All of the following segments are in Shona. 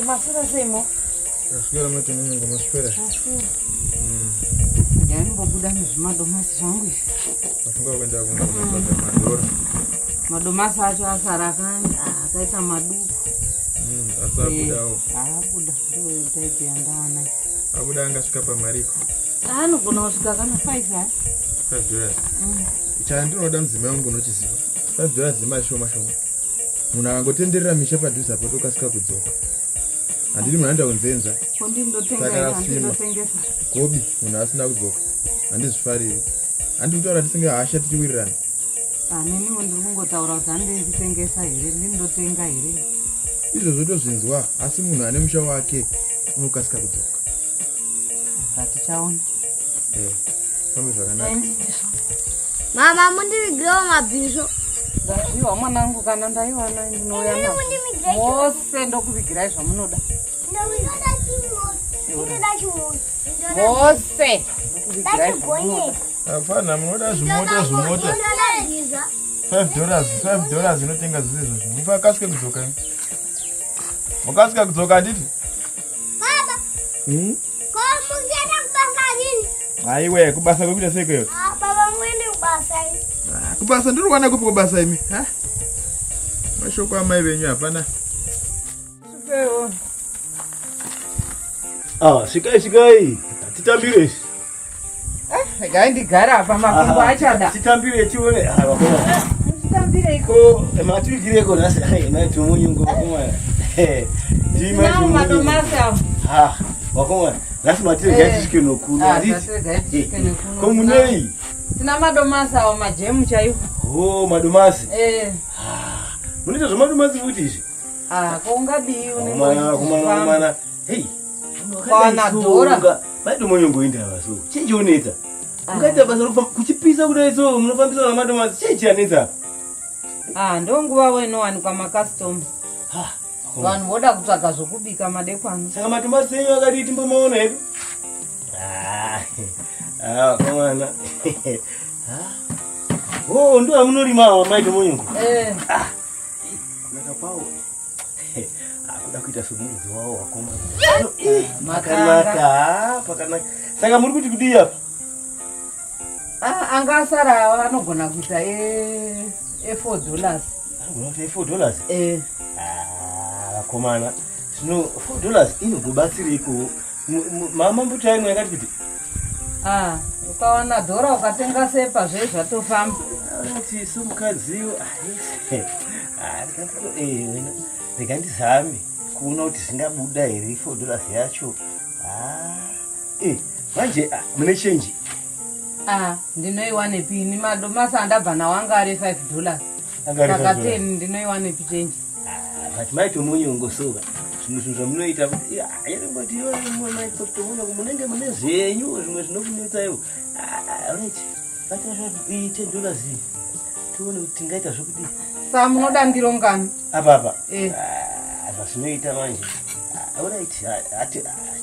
Masura semo. Nasikia mtu mwenye ngoma spera. Yaani bobuda madomasi zangu hivi. Nafunga kwenda kununua madora. Madomasi acho asaraka akaita maduku. Asa budao. Buda ndio type ya ndawana. Abuda angashuka pa mariko. Nogona kusvika kana 5 $5. Ichaya ndinoda mzima wangu unochiziva. $5 zimashoma shoma. Munhu akangotenderera misha padhuze apo tokasika kudzoka. Handiri munhu anoita kunzenza. Ndinotengesa. Gobi munhu asina kudzoka. Handizvifariri. Handi kutaura tisingahasha tichiwirirana. Neniwo ndiri kungotaura kuti handei kutengesa here, ndindotenga here. Izvozvo tozvinzwa, asi munhu ane musha wake unokasika kudzoka. Tichaona. Fambe zvakanaka. Mama mundivigirewo mabhisho. Ndaziva mwanangu kana ndaiwana ndinouya nawo. Mose ndokuvigirai zvamunoda. Mose ndokuvigirai zvamunoda. Hapana, munoda zvimota. $5 inotenga zvese izvozvo. Mukakasike kudzoka. Mukasike kudzoka handiti? Baba. Komungena kubasa nini? Aiwe, kubasa kwekuita sei kweyo? Baba muende kubasa. Kubasa ndiri kuwana kupi kubasa imi? Mashoko amai venyu hapana. Sukewo. Sikai. Titambire. Regai ndigara apa makumbo achada. Titambire tione. Titambire iko. Mativigireko nasi. Na tumunyungu wakoma. Ndima madomasa. Wakoma. Nasi matirega tisike nokulu. Komunei. Tina madomasa awo majemu chaiwo. Madomasi. Munita zvomadomasi futi izvi? Koungadiyi kumana. Kana dhora. Maidomonyongoenda vaso. Chichionetsa. Ungaita basa kuchipisa kudai so munofambisa namadomasi. Chichianetsa. Ndonguva wenowanikwa makastoma. Vanhu voda kutsvaga zvokubika madekwana. Saka madomasi enyu akati timbomaona hedu. Komana. Ndo amunorima maidomonyongo. Kunaka kwawo. Akuda kuita somurudzi wawo wakoma. Pakanaka. Saka muri kuti kudii apa? Angasara anogona kuita $4. Anogona kuita $4? Vakomana. Zvino $4 inogobatsireko. Mama mbuta yenyu yakati kuti ukawana dhora ukatenga sepa zve zvatofamba. Ati somukadziwo rega ndizame kuona kuti zvingabuda here $4 yacho. Manje mune chenji? Ndinoiwanepi? Ini madomasi andabva nawo anga ari $5. Saka 10 ndinoiwanepi chenji? But maitomunyongo soka. Zvimwe zvamunoita kuti yarimboti maitomunyongo munenge mune zvenyu zvimwe zvinokunetsaiwo. Right. $10 tione kuti tingaita zvokudii. Saka munoda ndiro ngani? Apa. Zvinoita manje. Alright.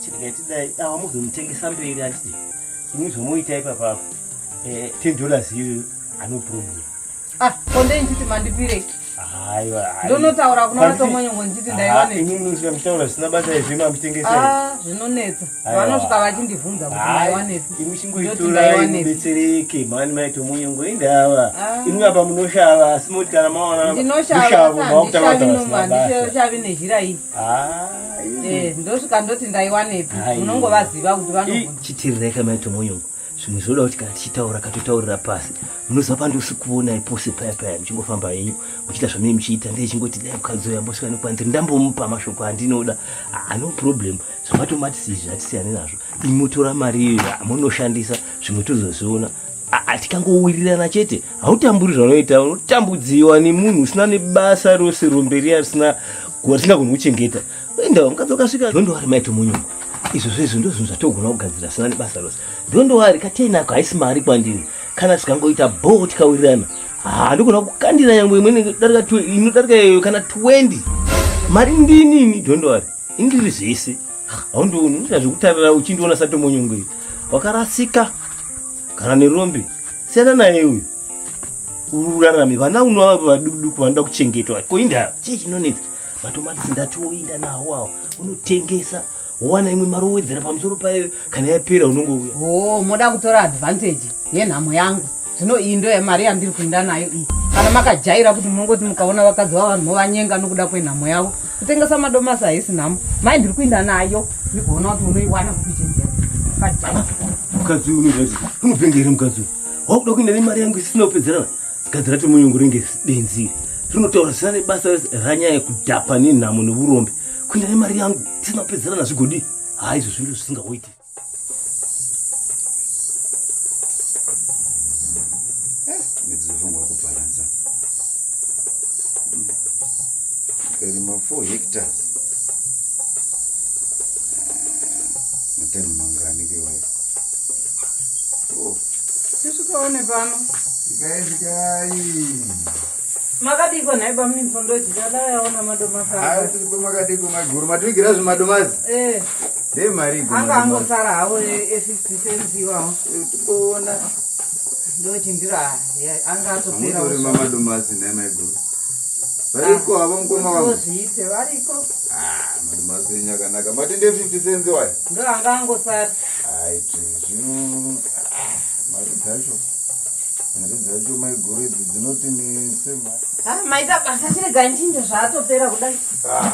Chirega tidai muzomutengesa mberi handiti. Muzomuita ipapo. $10 iyoyo no problem. Konde nditi mandipire. Aiwa. Ndonotaura kuna matomonyongo nditi ndaiwane. Ini munozvika mutaura zvisina basa izvima mutengesa. Zvinonetsa. Vanosvika vachindibvunza kuti ndaiwanepi. Imushingoitora ibetsereke mani maitomonyongo indava. Imi apa munoshava asi moti kana maona mushavo ndishavi nezhira iyi. Ndosvika ndoti ndaiwanepi. Munongovaziva kuti vanobvunza. Chitirira maitomonyongo. zvimwe zvoda kuti kana tichitaura katotaurira pasi munoziva pandosikuona ipose paya muchingofamba henyu muchiita zvamene muchiita ndechingoti dai mukadzi uyu ambosvika nekwanzira ndambomupa mashoko andinoda no problem zvamatomati zvatisiyane nazvo imotora mari iyo munoshandisa zvimwe tozozviona tikangowirirana chete hautamburi zvaunoita unotambudziwa nemunhu usina nebasa rose romberi risina risingagoni kuchengeta enda mukadzi wakasvika ndondowari maito munyongo izvozvo ndo zvinhu zvatogona kugadzira sina nebasa rose ndondowari katenako haisi mari kwandiri kana tikangoita bho tikawirirana ndogona kukandira nyangwe imweni inodarika iyo kana 20 mari ndinini ndondowari indiri zvese haundooni unoita zvekutarira uchindiona satomonyongo iyi wakarasika kana nerombe siyana naye uyu urarame vana unova vadukuduku vanoda kuchengetwa koinda chii chinonetsa matomatisi ndatoinda nawo awo unotengesa wowana imwe mari wowedzera pamusoro payo kana yapera unongouya moda kutora advantage yenhamo yangu zvino iyi ndo yemari yandiri kuenda nayo iyi kana makajaira kuti munongoti mukaona vakadzi vavanhu movanyenga nokuda kwenhamo yavo kutengesa madomasi haisi nhamo mai ndiri kuenda nayo ndigoona kuti unoiwana kukuchenjera kajaira mukadzi unoati unopengere mukadzi wakuda kuenda nemari yangu isina kupedzerana zigadzira tomunyongo renge denziri rinotaura zvisina nebasa ranyaya yekudhapa nenhamo neurombe kuenda nemari yangu isina kupedzerana zvigodi izvo zvinhu zvisingaoiti midzivongwa kubhalanza ukarima 4 hectares matani mangani kwewayo tisvikaone pano zikai makadiko nhaiba muninfondoti kadaayaona madomasi tiripo makadiko maguru mativigira zvimadomasi ndemari anga angosara havo e50 cents iwawo tiboona ndochindira anga atopera amutorima madomasi nemaiguru variko havo mukoma wangu zviite variko madomasi enyu akanaka matende 50 cents wayo ndo anga angosara aiti zvino mari dzacho maiguru idzi dzinoti ni sema maita basa chirega nchinja zvaatopera kudai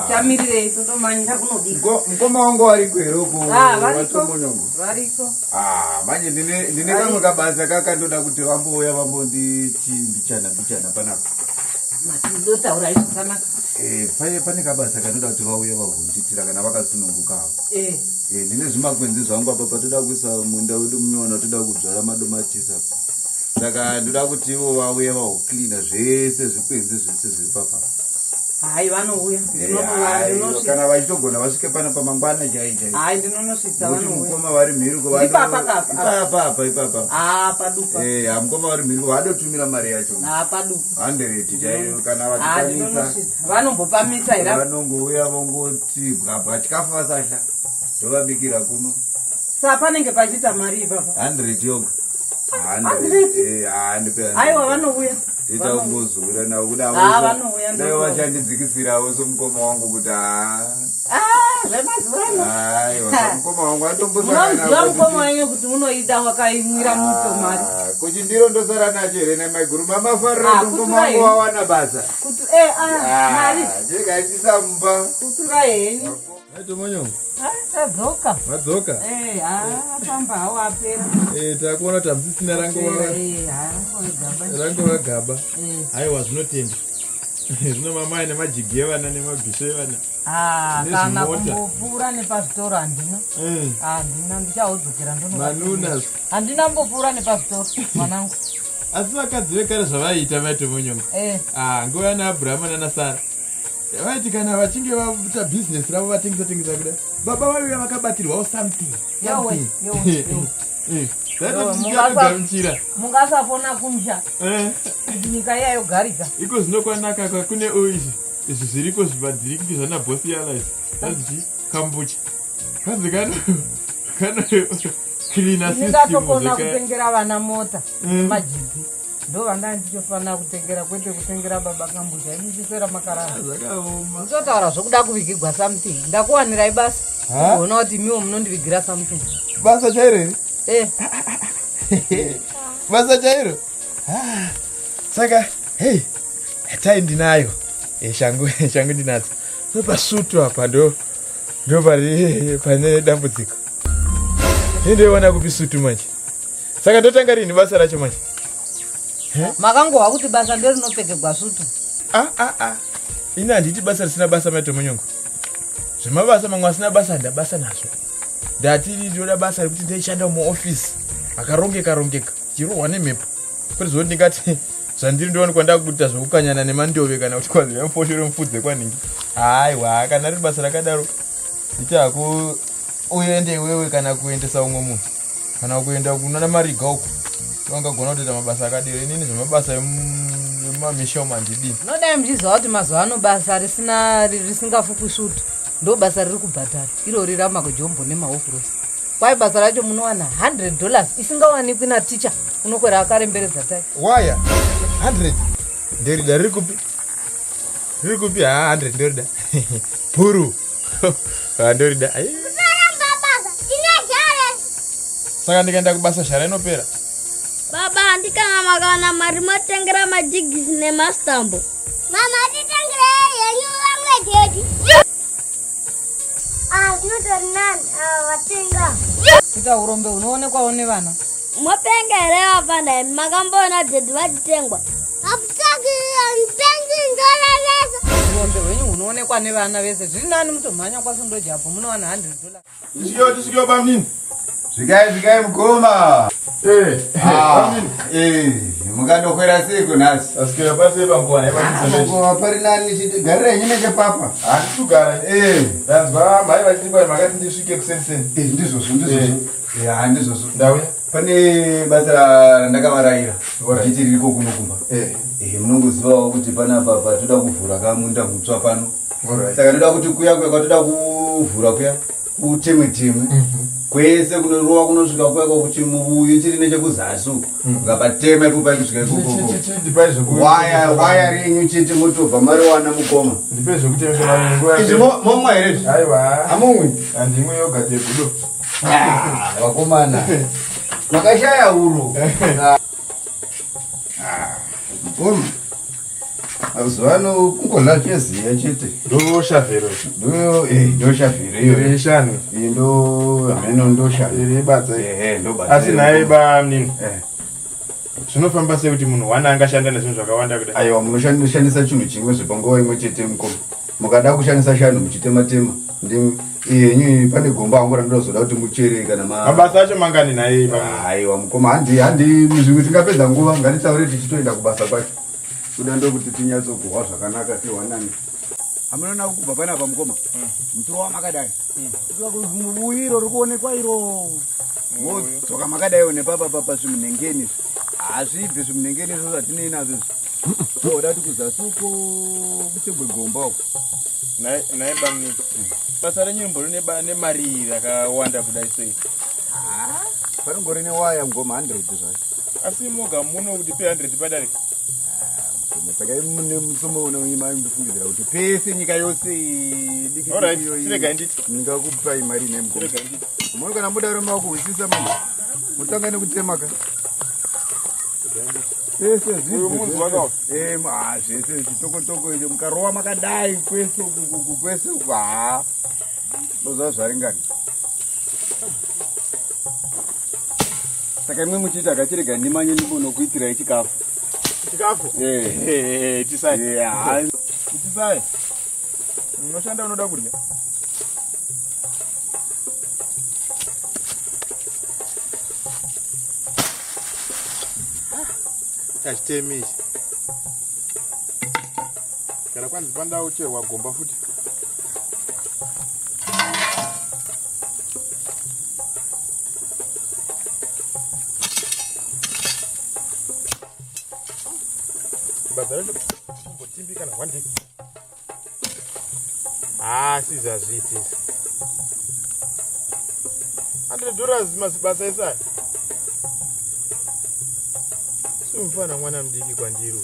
chamirirei totomanyira kunodiko mukoma wangu wariko heroko variko manje ndine kamwe kabasa kakandoda kuti vambouya vambonditi mbichana panapa matidotaura izvo zvakanaka pane kabasa kanoda kuti vauye vavhunditira kana vakasununguka avo ndine zvimakwenzi zvangu apa patoda kuisa munda wedu munyona toda kudzvara madomatisa saka ndoda kuti ivo vauye vahoklina zvese zvikwenzi zvese zviri papa hai vanouya kana vachitogona vasvike pana pamangwana chaijai hai ndinonosvitsa mukoma vari mhiriko ipapa padupa mukoma vari mhiriko vadotumira mari yacho padupa 100 chaiyo kana vachipamisa vanombopamisa here vanongouya vongoti bwabwa chikafu vasahla ndovabikira kuno saa panenge pachiita mari ipapa 100 yoga aiwa vanouya itaungozura navo kudai vachandidzikisirawo somukoma wangu kuti mukoma wangu atomboziva mukoma wenyu kuti unoida wakaimwira muto mari kuti ndiro ndosara nacho here nemaiguru mamafarira mukoma wangu wawana basa jekaichisamupa kutura henyu tomonyongo tadzoka madzoka apamba hawo apera takuona kuti hamusisina rangova gaba haiwa zvinotenda zvino mamai nemajigi evana nemabhiso evana kana kumbopfuura nepazvitoro handina ndichahodzokera manunas handina mbopfuura nepazvitoro mwanangu asi vakadzi vekare zvavaiita maitomonyongo ngova naabhurahama nanasara vaiti kana vachinge vaita bhizinesi ravo vatengesa kudai baba vaiuya vakabatirwawo something zvatogamichira mungasafona kumusha kuti nyika iya yogarika iko zvinokwanaka kune izvi zviriko zvibadhiriki zvanabhosi yalais azichi kambucha kanzi kana cleaner system ndingatokona kutengera vana mota majigi ndo vanga ndichofanira kutengera kwete kutengera baba kambucha inichisera makarara zvakaoma ndotaura zvokuda kuvigirwa something ndakuwanirai basa kuona kuti miwo munondivigira something basa chairo here basa chairo saka hei tai ndinayo shangu ndinadzo nopasutu apa ndo pane dambudziko ndoiona kupi sutu manje Saka ndotanga rini basa racho manje? Makangowa kuti basa ndorinopfekegwa sutu. Ina handiti basa risina basa matomonyongo. Zvemabasa mamwe asina basa ndabasa nazvo. Ndati ndoda basa rekuti ndaishanda muofisi akarongeka chirohwa nemhepo. Kuti zvoti ndingati zvandiri ndoona kwanda kuita zvokukanyana nemandove kana kuti kwanzi mfoshore mufudze kwaningi. Aiwa kana riri basa rakadaro ndichako uende wewe kana kuendesa umwe munhu kana kuenda kunona mariga uko wangagona kutoita mabasa akadero. Inini zvemabasa emamisha umandidini. Nodai muchiziva kuti mazuva ano basa risingafukwi sutu ndo basa riri kubhadhara irori ramakojombo nemaofrosi. Kwai basa racho munowana $100 isingawanikwi naticha unokwera akaremberedza tai. Waya 100 nderida riri kupi 100 nderida puru ndorida saka ndikaenda kubasa shara inopera. Baba ndikanga makawana mari motengera majigisi nemastambo. Mama titengere yenyu vamwe dedi. Notori nani vatenga. Ita urombe unoonekwawo nevana. Mopengerewa pana makambona dedi vatitengwa. Aputaki mpenzi ndorevesa. Urombe hwenyu unoonekwa nevana vese. Zviri nani mutomhanya kwasundojapo munowana $100. Tisikio bamnini. Zvikai mugoma. Mukanokwera sei kunhasi? Asikira pasi pangwana Mugoma pari nani chitigarira nyine chepapa. handitugara. Ndanzwa mai vachitipa makati ndisvike kusenseni. Ndizvozvo. Handizvozvo. Ndauya. Pane basa randakavarayira kuti ririko kunokumba. Munongozivawo kuti panapa patoda kuvhura kamunda mutsva pano. Saka ndoda kuti kuya kwatoda kuvhura kuya kutemwe kwese kunorowa kunosvika kwako kuti mubuyu chiri nechekuzasi ukapatema ipo pai kusvika waya renyu chete motobva mariwana mukoma. Izvi momwa here izvi? Hamumwi? Handimwe yoga tebudo. Vakomana makashaya uro. Mukoma azuvano kungodla cheziya chete ndoshavhero ndoshavhero iyo reshanu ndoshavhero ibadza asi naye bamnini zvinofamba sekuti munhu wana angashanda nezvinhu zvakawanda kudai. Aiwa munoshandisa chinhu chimwe zvepanguva imwe chete mukoma. Mukada kushandisa shanu muchitema-tema yenyu pane gomba angu randozoda kuti muchere kana mabasa acho mangani naye. Aiwa mukoma handi zvimwe tingapedza nguva ngatitaure tichitoenda kubasa kwacho kuda ndokuti tinyatsokuhwa zvakanaka tiwanani. Hamunoona kubva panapa mukoma mutoro wamakadai mubuyi iro rikuonekwa iro modzoka makadaiwo nepapa zvimunhengeni hazvibve zvimunhengeni izvo zvatinei nazvo toda kuti kuzasi uko kutegwe gomba uko. Naye bamnini basa renyimbo nemari rakawanda kudai sei? Panongori newaya mugoma 100 zvacho asi moga muno kuti pe 100 padarika. Saka mune musomo unoima ndifungidzira kuti pese nyika yose tirega nditi ndingakupai mari nemugoma. Mune kana mudaro makuhwisisa munhu mutanga nekutemaka pese zvese chitokotoko icho mukarowa makadai kwese kwese ndoziva zvaringani. Saka imwe muchiita akachirega ndimanye ndimbonokuitirai chikafu. Tisai unoshanda unoda kudya. Kachitemishi kana kwanzi pandau cherwa gomba futi. Badaracho kumbotimbika na one day. Sizazviti $100 mazibasa esaya. Simufana mwana mudiki kwandiri.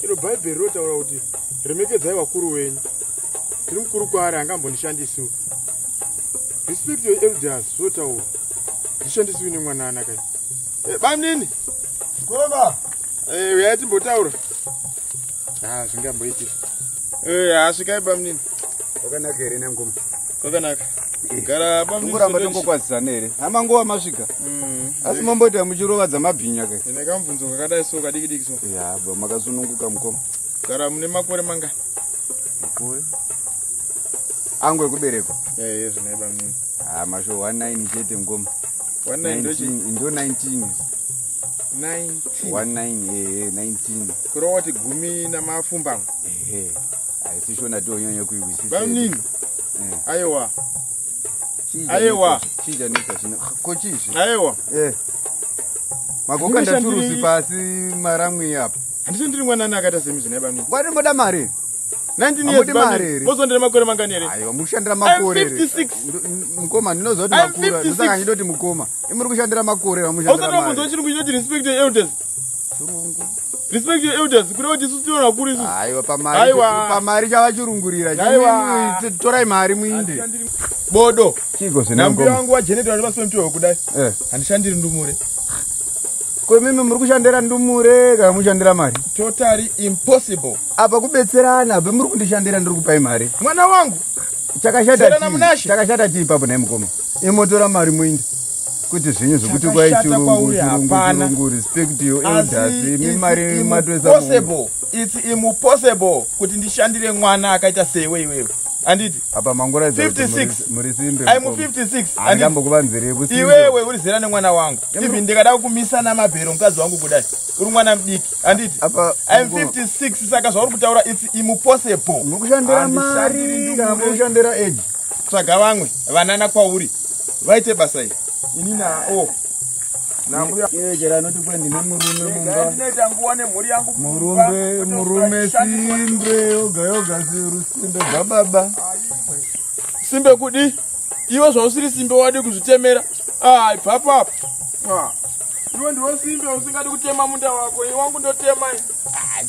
Iro Bhaibheri rotaura kuti remekedzai vakuru wenyu. Tiri mukuru kwaari angambondishandisiwo. Respect your elders rotaura. Ndishandisiwi nemwana anakai. Bamnini. Gomba. Uyati mbotaura. Zvingamboiti. Asvikai bamnini. Wakanaka here nengoma? Kwakanaka. Gara bamuramba tongokwazisana here. Amangova masvika. Asi mamboti muchirovadza mabhinya kai. Ine kamvunzo kakadai so kadiki diki so. Ya, ba makasununguka mukoma. Gara mune makore mangani? Makore? Angu ekuberekwa. Zvinaiba mnini. Masho 19 chete mukoma. 19 ndo 19. 19. 19. Kurova kuti 10 namafumbangu. Aisishona tonyanya kuiwisisa. Bamnini. Aiwa. Aiwa. Chija nika china. Kochishi. Aiwa. Magoka ndaturusi pasi maramwi apa. Handisi ndiri mwana akaita semi zvinaiba mnini. Kwani moda mari? 19 years bamnini. Mozondere makore mangani here? Aiwa, mushandira makore. I'm 56. Mukoma ndinozoti makura. Ndisaka ndoti mukoma. Imuri kushandira makore vamushandira mari. Ausana chirungu chinoti respect your elders. Chirungu. Respect your elders. Kuti kuti isusu tiona kuri isusu. Aiwa, pamari chava chirungurira. Aiwa. Torai mari muinde. Bodo. Chiko zvine Nambi wangu wajenetora nepasomutiwo kudai. Handishandiri ndumure. Kwemimi muri kushandira ndumure kana mushandira mari? Totally impossible. Apa kubetserana apa muri kundishandira ndiri kupai mari. Mwana wangu. Chakashata chii papo naye mukoma. Imotora mari muinde. Kuti zvinyu zvokuti kwai chirungu respect your elders. Mimari madresa. It's impossible kuti ndishandire mwana akaita sewe iwewe. Anditi apa mangora 56 muri simbe. I'm 56. Andambo kuvanzire busi. Iwewe uri zera nemwana wangu. Even ndikada kumisana mabhero mukadzi wangu kudai. Uri mwana mudiki. Anditi I'm 56 saka zvauri kutaura it's impossible. Mukushandira mari kana mukushandira age. Tsvaga vamwe vanana kwauri. Vaite basa iri. Inina nambuya jera noti kwendi nemurume mumba. Ndinoita nguwa nemhuri yangu. Murume simbe yoga simbe baba. Simbe kudi? Iwe zvausiri simbe wadi kuzvitemera. Papa. Iwe ndiwe simbe usingadi kutema munda wako. Iwe wangu ndotema.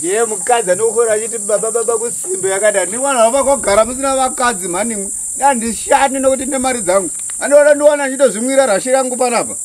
Je mukadzi anokora achiti baba kusimbe yakada ni mwana wavakogara musina vakadzi mani. Ndandishani nokuti nemari dzangu. Andoona ndiwana chitozvimwira rashi rangu panapa.